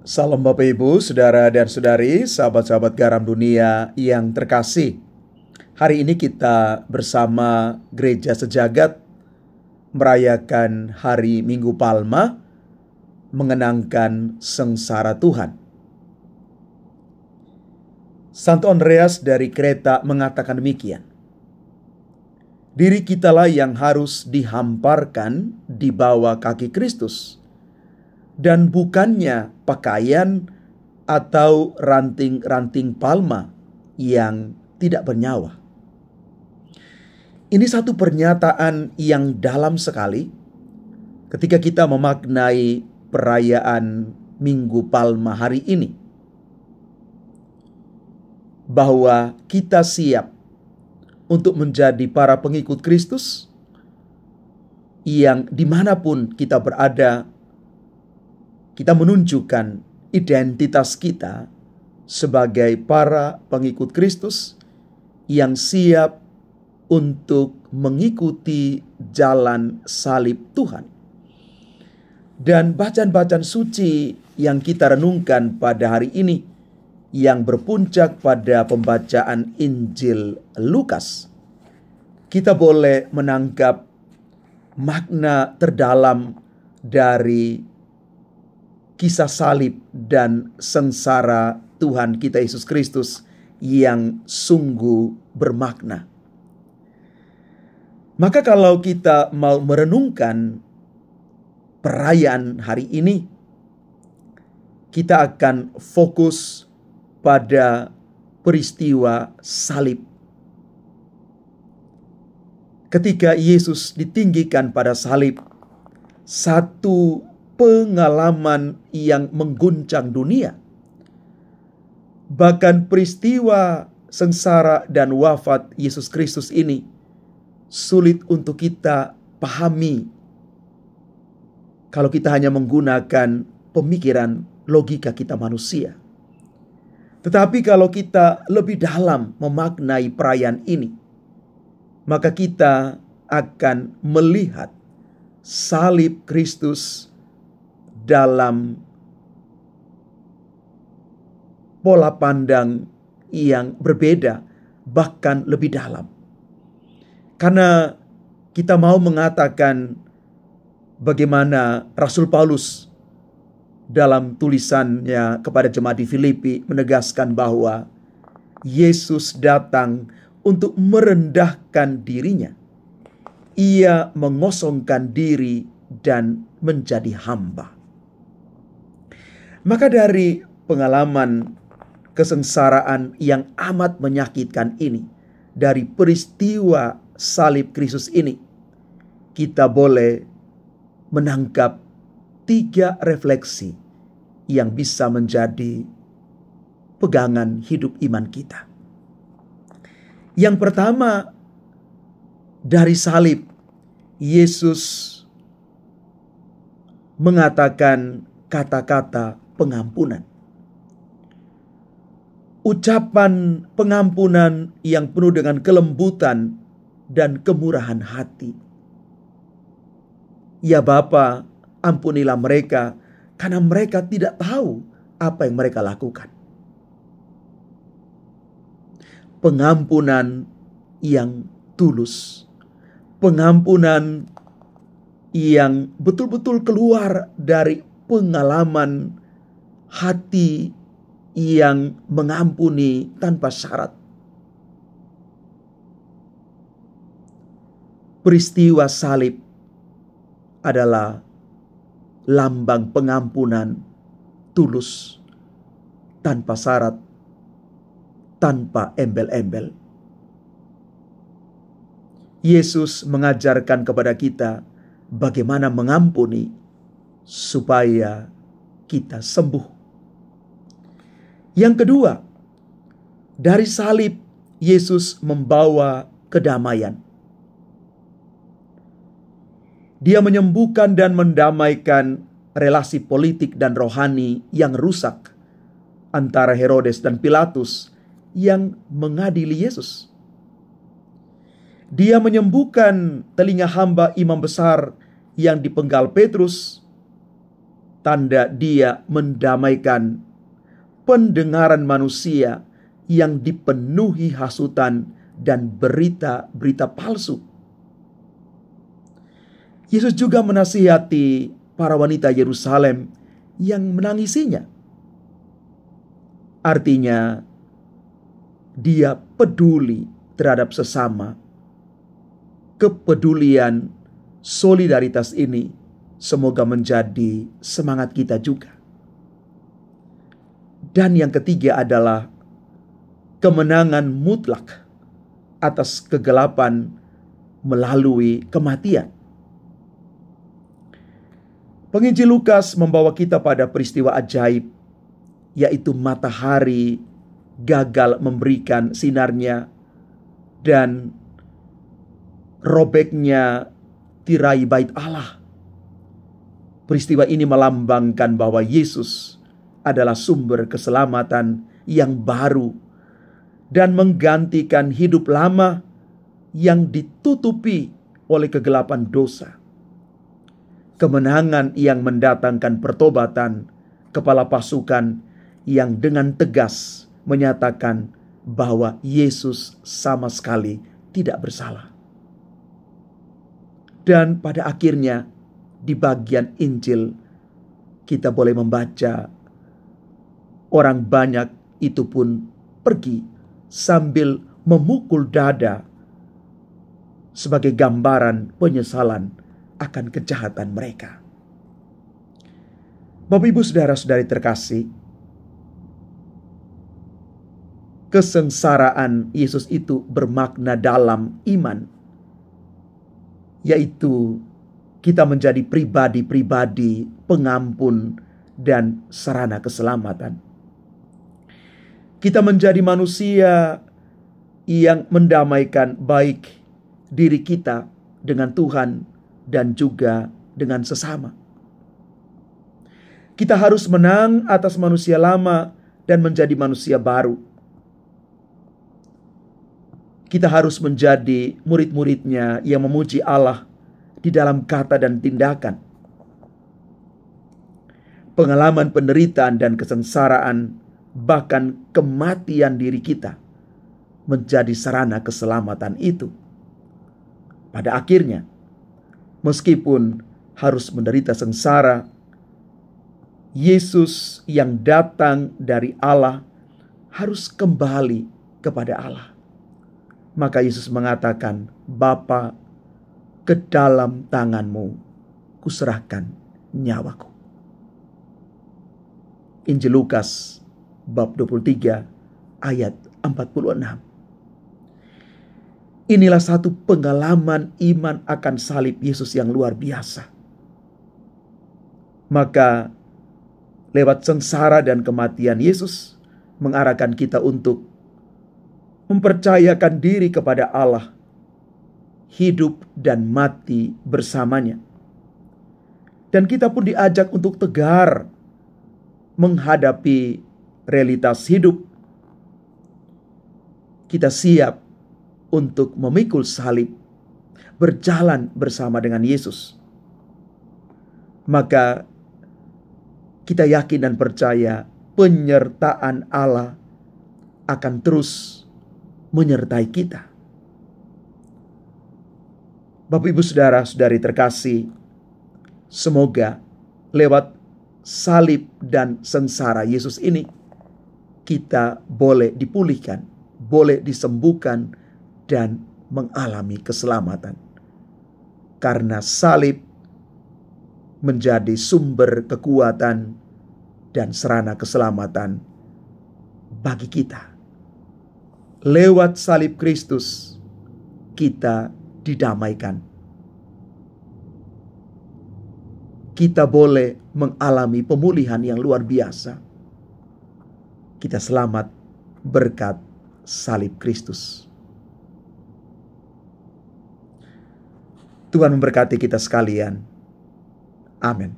Salam Bapak Ibu, Saudara dan Saudari, sahabat-sahabat garam dunia yang terkasih. Hari ini kita bersama Gereja Sejagat merayakan Hari Minggu Palma, mengenangkan sengsara Tuhan. Santo Andreas dari Kreta mengatakan demikian. Diri kitalah yang harus dihamparkan di bawah kaki Kristus, dan bukannya pakaian atau ranting-ranting palma yang tidak bernyawa. Ini satu pernyataan yang dalam sekali ketika kita memaknai perayaan Minggu Palma hari ini, bahwa kita siap untuk menjadi para pengikut Kristus yang dimanapun kita berada, kita menunjukkan identitas kita sebagai para pengikut Kristus yang siap untuk mengikuti jalan salib Tuhan. Dan bacaan-bacaan suci yang kita renungkan pada hari ini, yang berpuncak pada pembacaan Injil Lukas, kita boleh menangkap makna terdalam dari kisah salib dan sengsara Tuhan kita Yesus Kristus yang sungguh bermakna. Maka kalau kita mau merenungkan perayaan hari ini, kita akan fokus pada peristiwa salib. Ketika Yesus ditinggikan pada salib, satu pengalaman yang mengguncang dunia. Bahkan peristiwa sengsara dan wafat Yesus Kristus ini sulit untuk kita pahami kalau kita hanya menggunakan pemikiran logika kita manusia. Tetapi kalau kita lebih dalam memaknai perayaan ini, maka kita akan melihat salib Kristus dalam pola pandang yang berbeda, bahkan lebih dalam. Karena kita mau mengatakan bagaimana Rasul Paulus dalam tulisannya kepada jemaat di Filipi menegaskan bahwa Yesus datang untuk merendahkan dirinya. Ia mengosongkan diri dan menjadi hamba. Maka dari pengalaman kesengsaraan yang amat menyakitkan ini, dari peristiwa salib Kristus ini, kita boleh menangkap 3 refleksi yang bisa menjadi pegangan hidup iman kita. Yang pertama, dari salib, Yesus mengatakan kata-kata pengampunan. Ucapan pengampunan yang penuh dengan kelembutan dan kemurahan hati. Ya Bapa, ampunilah mereka, karena mereka tidak tahu apa yang mereka lakukan. Pengampunan yang tulus. Pengampunan yang betul-betul keluar dari pengalaman hati yang mengampuni tanpa syarat. Peristiwa salib adalah lambang pengampunan tulus, tanpa syarat, tanpa embel-embel. Yesus mengajarkan kepada kita bagaimana mengampuni supaya kita sembuh. Yang kedua, dari salib Yesus membawa kedamaian. Dia menyembuhkan dan mendamaikan relasi politik dan rohani yang rusak antara Herodes dan Pilatus yang mengadili Yesus. Dia menyembuhkan telinga hamba imam besar yang dipenggal Petrus tanda Dia mendamaikan pendengaran manusia yang dipenuhi hasutan dan berita-berita palsu. Yesus juga menasihati para wanita Yerusalem yang menangisinya. Artinya, Dia peduli terhadap sesama. Kepedulian, solidaritas ini semoga menjadi semangat kita juga. Dan yang ketiga adalah kemenangan mutlak atas kegelapan melalui kematian. Penginjil Lukas membawa kita pada peristiwa ajaib, yaitu matahari gagal memberikan sinarnya dan robeknya tirai bait Allah. Peristiwa ini melambangkan bahwa Yesus adalah sumber keselamatan yang baru dan menggantikan hidup lama yang ditutupi oleh kegelapan dosa. Kemenangan yang mendatangkan pertobatan kepala pasukan yang dengan tegas menyatakan bahwa Yesus sama sekali tidak bersalah. Dan pada akhirnya di bagian Injil kita boleh membaca orang banyak itu pun pergi sambil memukul dada sebagai gambaran penyesalan akan kejahatan mereka. Bapak, Ibu, saudara-saudari terkasih, kesengsaraan Yesus itu bermakna dalam iman, yaitu kita menjadi pribadi-pribadi pengampun dan sarana keselamatan. Kita menjadi manusia yang mendamaikan baik diri kita dengan Tuhan dan juga dengan sesama. Kita harus menang atas manusia lama dan menjadi manusia baru. Kita harus menjadi murid-muridnya yang memuji Allah di dalam kata dan tindakan. Pengalaman penderitaan dan kesengsaraan, bahkan kematian diri kita, menjadi sarana keselamatan itu. Pada akhirnya, meskipun harus menderita sengsara, Yesus yang datang dari Allah harus kembali kepada Allah. Maka Yesus mengatakan, "Bapa, ke dalam tangan-Mu kuserahkan nyawaku." Injil Lukas bab 23 ayat 46. Inilah satu pengalaman iman akan salib Yesus yang luar biasa. Maka lewat sengsara dan kematian Yesus mengarahkan kita untuk mempercayakan diri kepada Allah, hidup dan mati bersamanya. Dan kita pun diajak untuk tegar menghadapi realitas hidup. Kita siap untuk memikul salib, berjalan bersama dengan Yesus. Maka kita yakin dan percaya penyertaan Allah akan terus menyertai kita. Bapak, Ibu, saudara-saudari terkasih, semoga lewat salib dan sengsara Yesus ini kita boleh dipulihkan, boleh disembuhkan dan mengalami keselamatan. Karena salib menjadi sumber kekuatan dan sarana keselamatan bagi kita. Lewat salib Kristus kita didamaikan. Kita boleh mengalami pemulihan yang luar biasa. Kita selamat berkat salib Kristus. Tuhan memberkati kita sekalian. Amin.